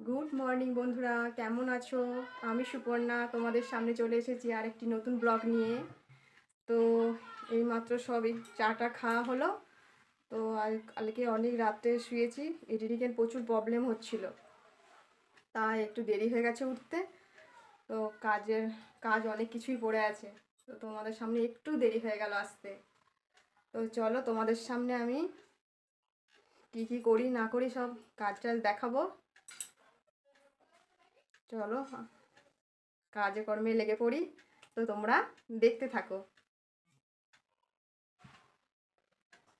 Good morning বন্ধুরা, কেমন আছো? আমি সুপর্ণা তোমাদের সামনে চলে এসেছি আর একটি নতুন ব্লগ নিয়ে। তো এইমাত্র সবই চাটা খাওয়া হলো। তো কালকে অনেক রাত্রে শুয়েছি, এদিকে প্রচুর প্রবলেম হচ্ছিল, তাই একটু দেরি হয়ে গেছে উঠতে। তো কাজ অনেক কিছুই পড়ে আছে, তো তোমাদের সামনে একটু দেরি হয়ে গেল আসতে। তো চলো তোমাদের সামনে আমি কি কি করি না করি সব কাজ টাজ দেখাবো। চলো কাজে কর্মে লেগে পড়ি, তো তোমরা দেখতে থাকো।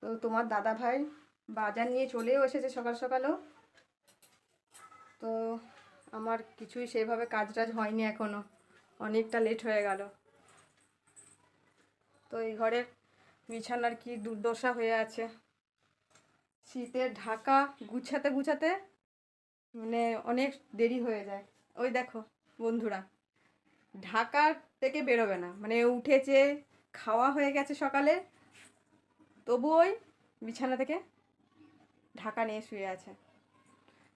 তো তোমার দাদা ভাই বাজার নিয়ে চলেও এসেছে সকাল সকালও। তো আমার কিছুই সেভাবে কাজ টাজ হয়নি এখনো, অনেকটা লেট হয়ে গেল। তো এই ঘরের বিছানার কি দুর্দশা হয়ে আছে, শীতের ঢাকা গুছাতে গুছাতে মানে অনেক দেরি হয়ে যায়। ওই দেখো বন্ধুরা, ঢাকার থেকে বেরোবে না, মানে উঠেছে, খাওয়া হয়ে গেছে সকালে, তবু ওই বিছানা থেকে ঢাকা নিয়ে শুয়ে আছে।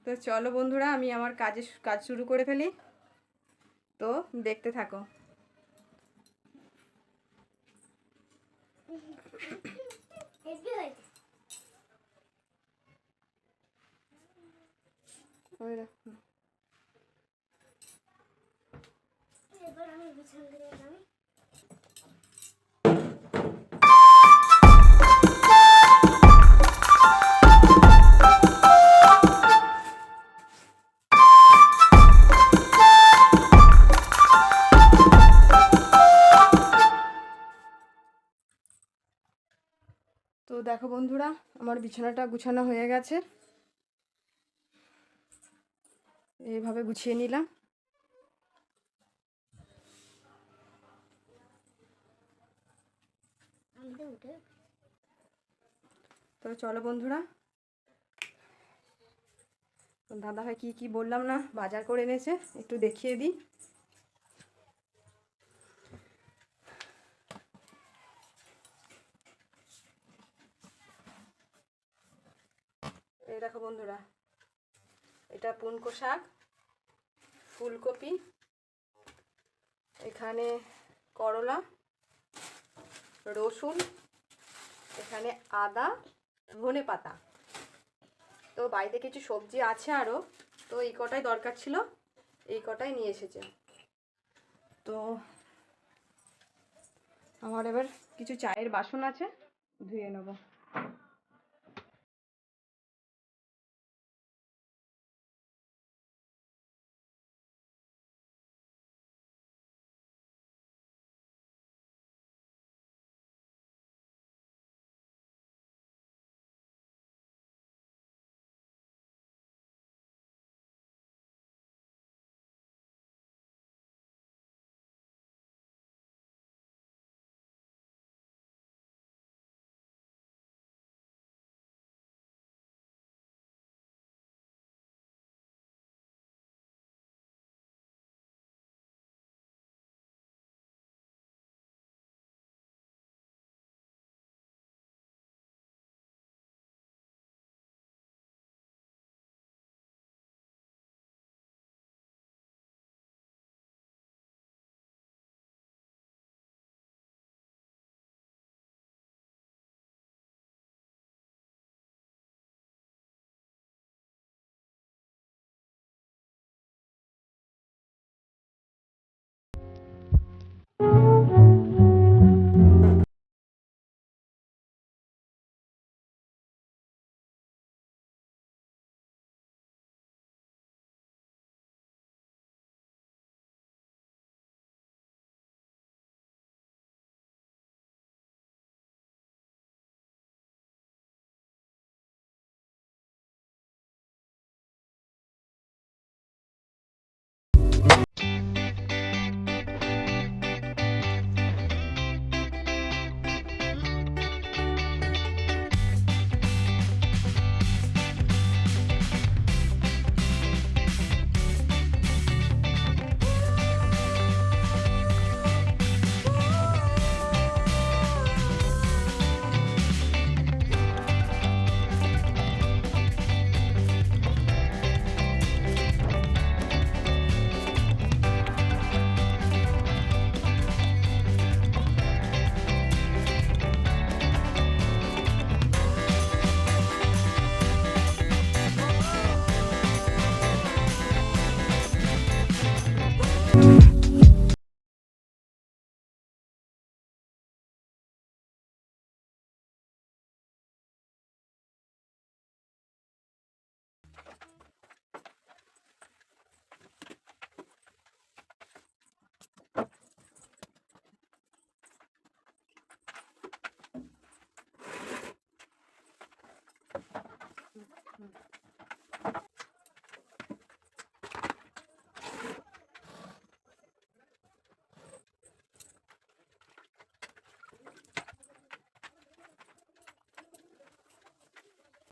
তো চলো বন্ধুরা, আমি আমার কাজ শুরু করে ফেলি, তো দেখতে থাকো। ওই দেখো। এবার আমি বিছানা থেকে নামি। তো দেখো বন্ধুরা, আমার বিছানাটা গুছানো হয়ে গেছে, এইভাবে গুছিয়ে নিলাম। উঠে তো চলো বন্ধুরা, দাদা ভাই কি কি বললাম না বাজার করে এনেছে একটু দেখিয়ে দিই। এই দেখো বন্ধুরা, এটা পুনকো শাক, ফুলকপি, এখানে করলা, রসুন, এখানে আদা, ধনে পাতা। তো বাড়িতে কিছু সবজি আছে আরও, তো এই কটাই দরকার ছিল, এই কটাই নিয়ে এসেছে। তো আমার এবার কিছু চায়ের বাসন আছে, ধুয়ে নেবো।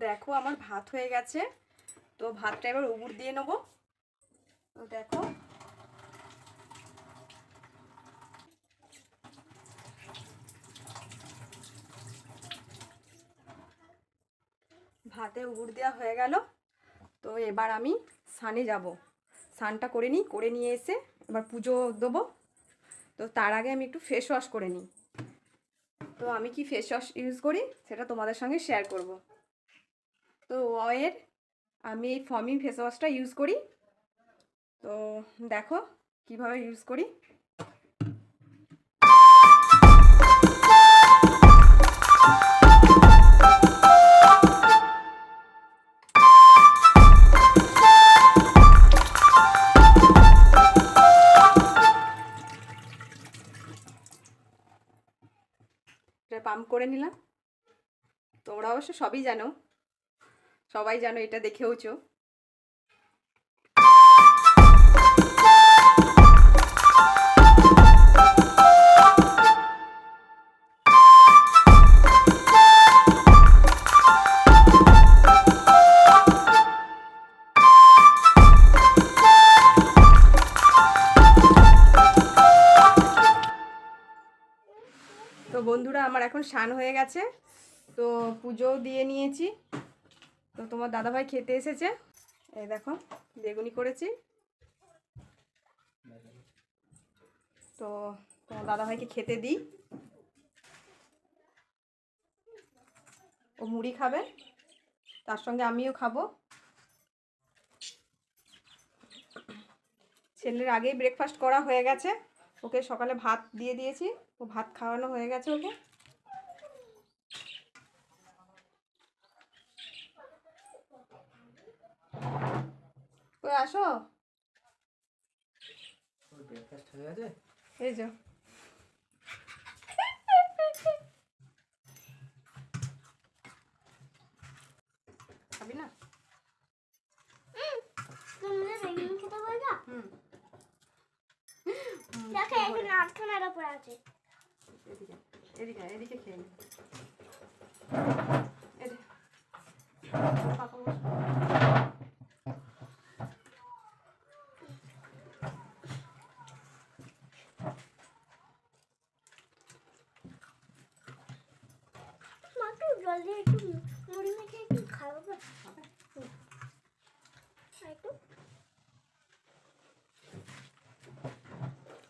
দেখো আমার ভাত হয়ে গেছে, তো ভাতটা এবার উবুর দিয়ে নেবো। তো দেখো ভাতে উবুর দেওয়া হয়ে গেল। তো এবার আমি স্নানে যাব, স্নানটা করে নিই, করে নিয়ে এসে এবার পুজো দেবো। তো তার আগে আমি একটু ফেস ওয়াশ করে নিই। তো আমি কি ফেস ওয়াশ ইউজ করি সেটা তোমাদের সঙ্গে শেয়ার করব। তো ওয়ের আমি এই ফর্মিং ফেস ওয়াশটা ইউজ করি। তো দেখো কিভাবে ইউজ করি। পাম্প করে নিলাম। তোমরা অবশ্য সবই জানো, সবাই জানো, এটা দেখেওছো। তো বন্ধুরা আমার এখন স্নান হয়ে গেছে, তো পুজোও দিয়ে নিয়েছি। তো তোমার দাদাভাই খেতে এসেছে, এই দেখো বেগুনি করেছি। তো তোমার দাদাভাইকে খেতে দিই, ও মুড়ি খাবে, তার সঙ্গে আমিও খাবো। ছেলের আগেই ব্রেকফাস্ট করা হয়ে গেছে, ওকে সকালে ভাত দিয়ে দিয়েছি, ও ভাত খাওয়ানো হয়ে গেছে ওকে। কই আসো, ব্রেকফাস্ট হয়ে গেছে। এই যে খাবি না? তোমরা বেগুন খেতে বলছো? হুম, দেখো এখানে আটখানার উপর আছে। এদিকে এদিকে এদিকে খেয়ে নি। এদিকে পাপা বসো। মা একটু জলদি একটু মুড়ি মেখে একটু খাবো বা? আর একটু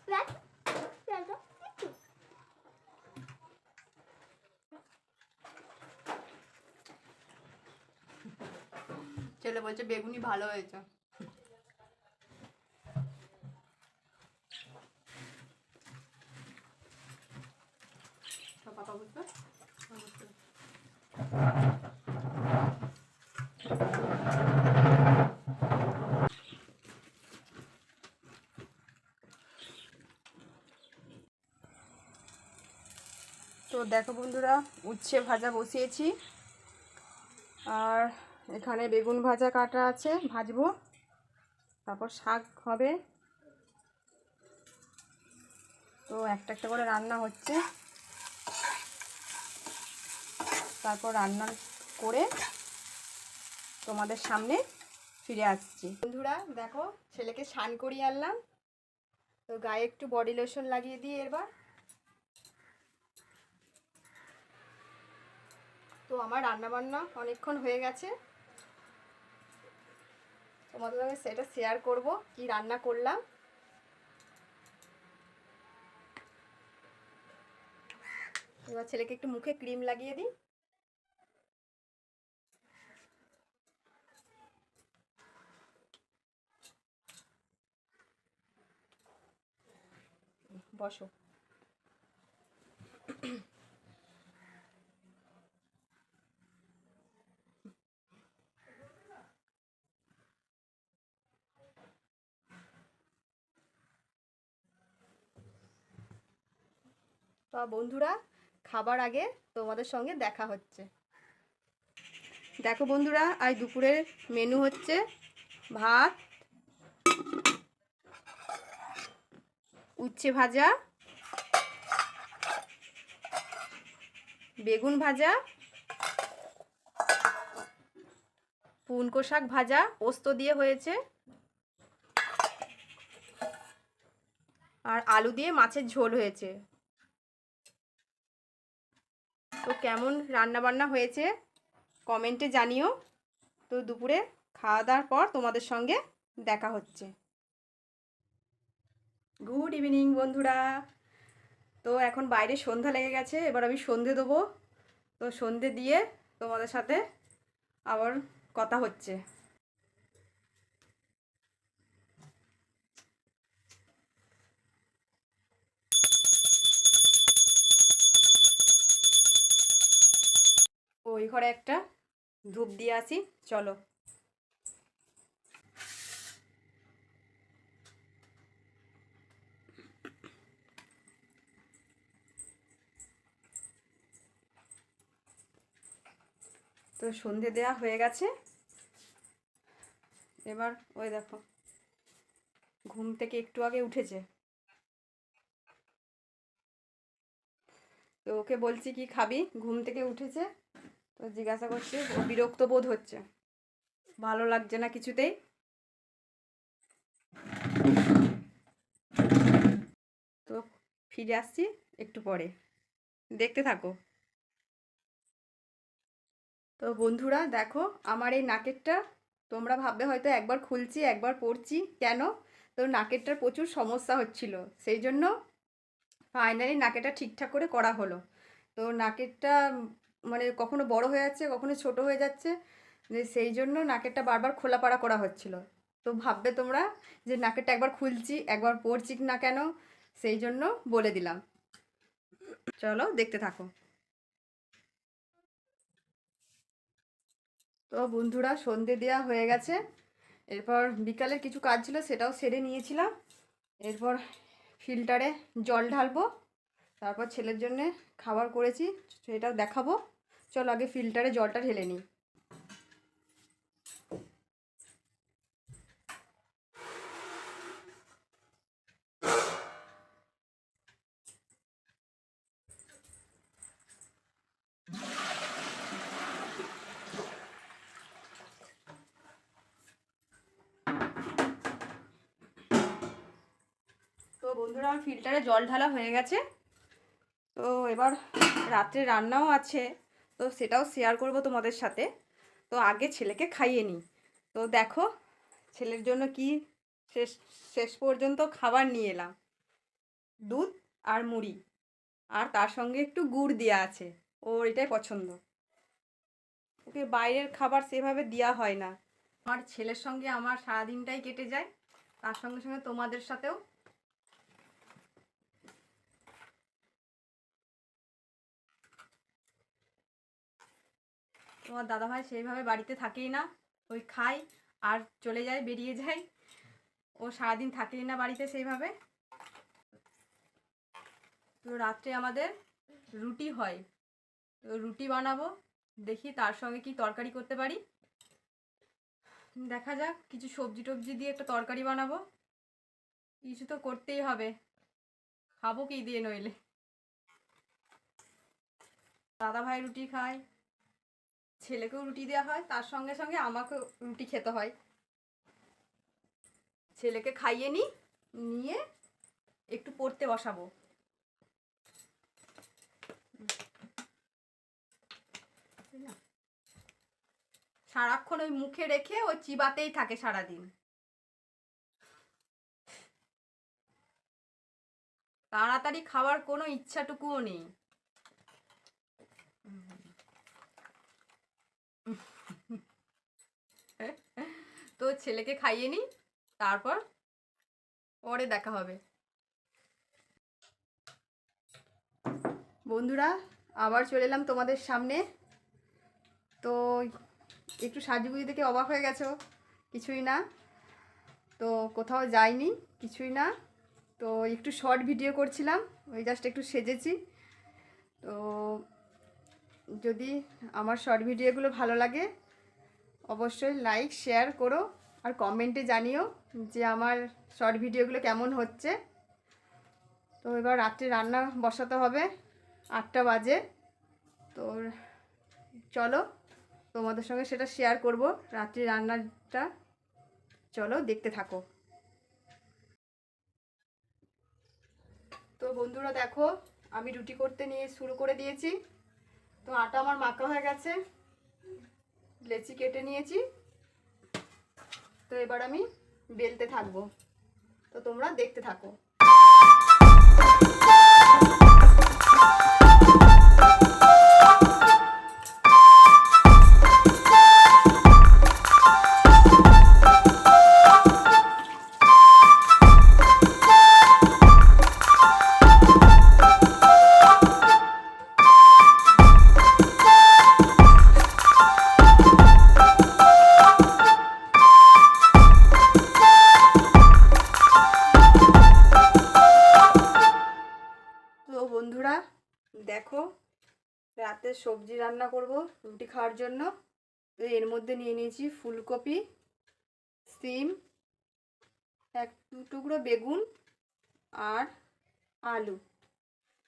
পেঁয়াজ পেঁয়াজ দাও একটু। ছেলে বলছে বেগুনি ভালো হয়েছে। পাপা বুঝবে। তো দেখো বন্ধুরা, উচ্ছে ভাজা বসিয়েছি, আর এখানে বেগুন ভাজা কাটা আছে, ভাজবো, তারপর শাক হবে। তো একটা একটা করে রান্না হচ্ছে, তারপর রান্না করে তোমাদের সামনে ফিরে আসছি। বন্ধুরা দেখো ছেলেকে স্নান করিয়ে আনলাম, তো গায়ে একটু বডি লোশন লাগিয়ে দিই এবার। তো আমার রান্না বান্না অনেকক্ষণ হয়ে গেছে, তোমাদের সঙ্গে সেটা শেয়ার করব কি রান্না করলাম। এবার ছেলেকে একটু মুখে ক্রিম লাগিয়ে দিই। বসো। তো বন্ধুরা খাবার আগে তোমাদের সঙ্গে দেখা হচ্ছে। দেখো বন্ধুরা আজ দুপুরের মেনু হচ্ছে ভাত, উচ্ছে ভাজা, বেগুন ভাজা, পুনকো শাক ভাজা পোস্ত দিয়ে হয়েছে, আর আলু দিয়ে মাছের ঝোল হয়েছে। তো কেমন রান্না বান্না হয়েছে কমেন্টে জানিও। তো দুপুরে খাওয়া দাওয়ার পর তোমাদের সঙ্গে দেখা হচ্ছে। গুড ইভিনিং বন্ধুরা। তো এখন বাইরে সন্ধ্যা লেগে গেছে, এবার আমি সন্ধে দেবো। তো সন্ধে দিয়ে তোমাদের সাথে আবার কথা হচ্ছে। ওই ঘরে একটা ধূপ দিয়ে আসি, চলো। তো সন্ধে দেওয়া হয়ে গেছে। এবার ওই দেখো ঘুম থেকে একটু আগে উঠেছে। তো ওকে বলছি কি খাবি, ঘুম থেকে উঠেছে। তো জিজ্ঞাসা করছে, ও বিরক্ত বোধ হচ্ছে, ভালো লাগছে না কিছুতেই। তো ফিরে আসছি একটু পরে, দেখতে থাকো। তো বন্ধুরা দেখো আমার এই নাকেরটা, তোমরা ভাববে হয়তো একবার খুলছি একবার পরছি কেন। তো নাকেরটার প্রচুর সমস্যা হচ্ছিল, সেই জন্য ফাইনালি নাকেরটা ঠিকঠাক করে করা হলো। তো নাকেরটা মানে কখনো বড় হয়ে যাচ্ছে কখনো ছোট হয়ে যাচ্ছে, সেই জন্য নাকেরটা বারবার খোলাপাড়া করা হচ্ছিল। তো ভাববে তোমরা যে নাকেরটা একবার খুলছি একবার পরছি না কেন, সেই জন্য বলে দিলাম। চলো দেখতে থাকো। তো বন্ধুরা সন্ধে দেওয়া হয়ে গেছে, এরপর বিকালের কিছু কাজ ছিল সেটাও সেরে নিয়েছিলাম। এরপর ফিল্টারে জল ঢালবো, তারপর ছেলের জন্যে খাবার করেছি সেটাও দেখাবো। চলো আগে ফিল্টারে জলটা ঢেলে নিই। তো বন্ধুরা আমার ফিল্টারে জল ঢালা হয়ে গেছে। তো এবার রাত্রে রান্নাও আছে, তো সেটাও শেয়ার করব তোমাদের সাথে। তো আগে ছেলেকে খাইয়ে নিই। তো দেখো ছেলের জন্য কি শেষ শেষ পর্যন্ত খাবার নিয়ে এলাম, দুধ আর মুড়ি, আর তার সঙ্গে একটু গুড় দেওয়া আছে, ওর এটাই পছন্দ। ওকে বাইরের খাবার সেভাবে দেওয়া হয় না। আমার ছেলের সঙ্গে আমার সারাদিনটাই কেটে যায়, তার সঙ্গে সঙ্গে তোমাদের সাথেও। তোমার দাদাভাই সেইভাবে বাড়িতে থাকেই না, ওই খায় আর চলে যায়, বেরিয়ে যায়। ও সারাদিন থাকেই না বাড়িতে সেইভাবে। তো রাত্রে আমাদের রুটি হয়, তো রুটি বানাবো, দেখি তার সঙ্গে কি তরকারি করতে পারি। দেখা যাক, কিছু সবজি টবজি দিয়ে একটা তরকারি বানাবো, কিছু তো করতেই হবে, খাবো কি দিয়ে নইলে। দাদাভাই রুটি খায়, ছেলেকেও রুটি দেওয়া হয়, তার সঙ্গে সঙ্গে আমাকেও রুটি খেতে হয়। ছেলেকে খাইয়ে নিই, নিয়ে একটু পড়তে বসাবো। সারাক্ষণ ওই মুখে রেখে ওই চিবাতেই থাকে সারাদিন, তাড়াতাড়ি খাওয়ার কোনো ইচ্ছাটুকুও নেই। তো ছেলেকে খাইয়ে নিই, তারপর পরে দেখা হবে। বন্ধুরা আবার চলে এলাম তোমাদের সামনে। তো একটু সাজুগুজি দেখে অবাক হয়ে গেছো, কিছুই না। তো কোথাও যাইনি, কিছুই না। তো একটু শর্ট ভিডিও করছিলাম, ওই জাস্ট একটু সেজেছি। তো যদি আমার শর্ট ভিডিওগুলো ভালো লাগে অবশ্যই লাইক শেয়ার করো, আর কমেন্টে জানিও যে আমার শর্ট ভিডিওগুলো কেমন হচ্ছে। তো এবার রাত্রে রান্না বসাতে হবে, 8টা বাজে। তো চলো তোমাদের সঙ্গে সেটা শেয়ার করব রাত্রি রান্নাটা। চলো দেখতে থাকো। তো বন্ধুরা দেখো, আমি রুটি করতে নিয়ে শুরু করে দিয়েছি। তো আটা আমার মাখা হয়ে গেছে, লেচি কেটে নিয়েছি। তো এবার আমি বেলতে থাকবো, তো তোমরা দেখতে থাকো। তো বন্ধুরা দেখো, রাতে সবজি রান্না করব রুটি খাওয়ার জন্য। তো এর মধ্যে নিয়ে নিয়েছি ফুলকপি, সিম, এক টুকরো বেগুন আর আলু।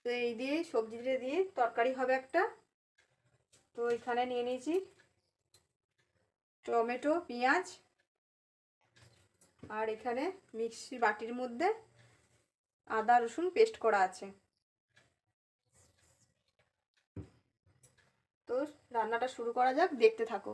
তো এই দিয়ে সবজিটা দিয়ে তরকারি হবে একটা। তো এখানে নিয়ে নিয়েছি টমেটো, পেঁয়াজ, আর এখানে মিক্সি বাটির মধ্যে আদা রসুন পেস্ট করা আছে। তো রান্নাটা শুরু করা যাক, দেখতে থাকো।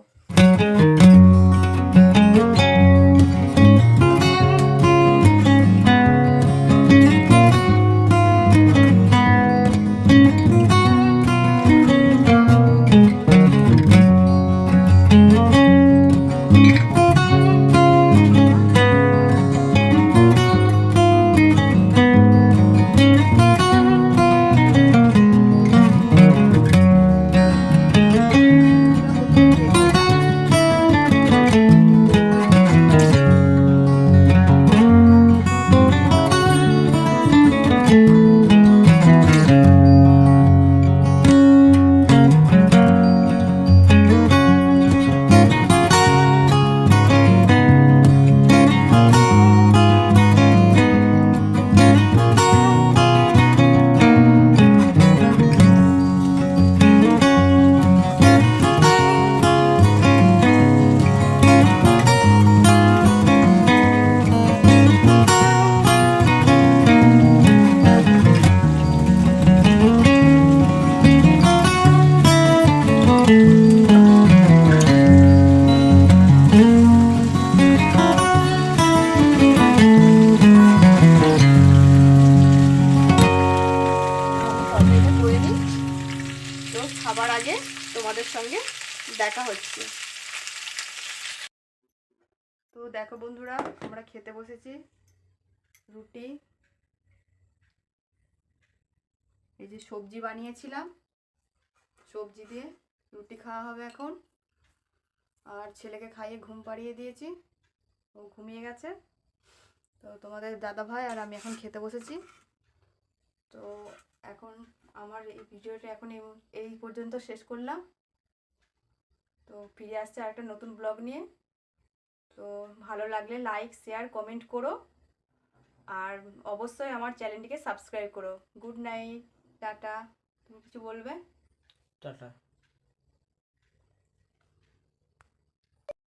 খাবার আগে তোমাদের সঙ্গে দেখা হচ্ছে। তো দেখো বন্ধুরা, আমরা খেতে বসেছি। রুটি, এই যে সবজি বানিয়েছিলাম, সবজি দিয়ে রুটি খাওয়া হবে এখন। আর ছেলেকে খাইয়ে ঘুম পাড়িয়ে দিয়েছি, ও ঘুমিয়ে গেছে। তো তোমাদের দাদা ভাই আর আমি এখন খেতে বসেছি। তো এখন আমার এই ভিডিওটা এখন এই পর্যন্ত শেষ করলাম। তো ফিরে আসছে আরেকটা নতুন ব্লগ নিয়ে। তো ভালো লাগলে লাইক, শেয়ার, কমেন্ট করো। আর অবশ্যই আমার চ্যানেলটিকে সাবস্ক্রাইব করো। Good night, tata. তুমি কিছু বলবে? টাটা।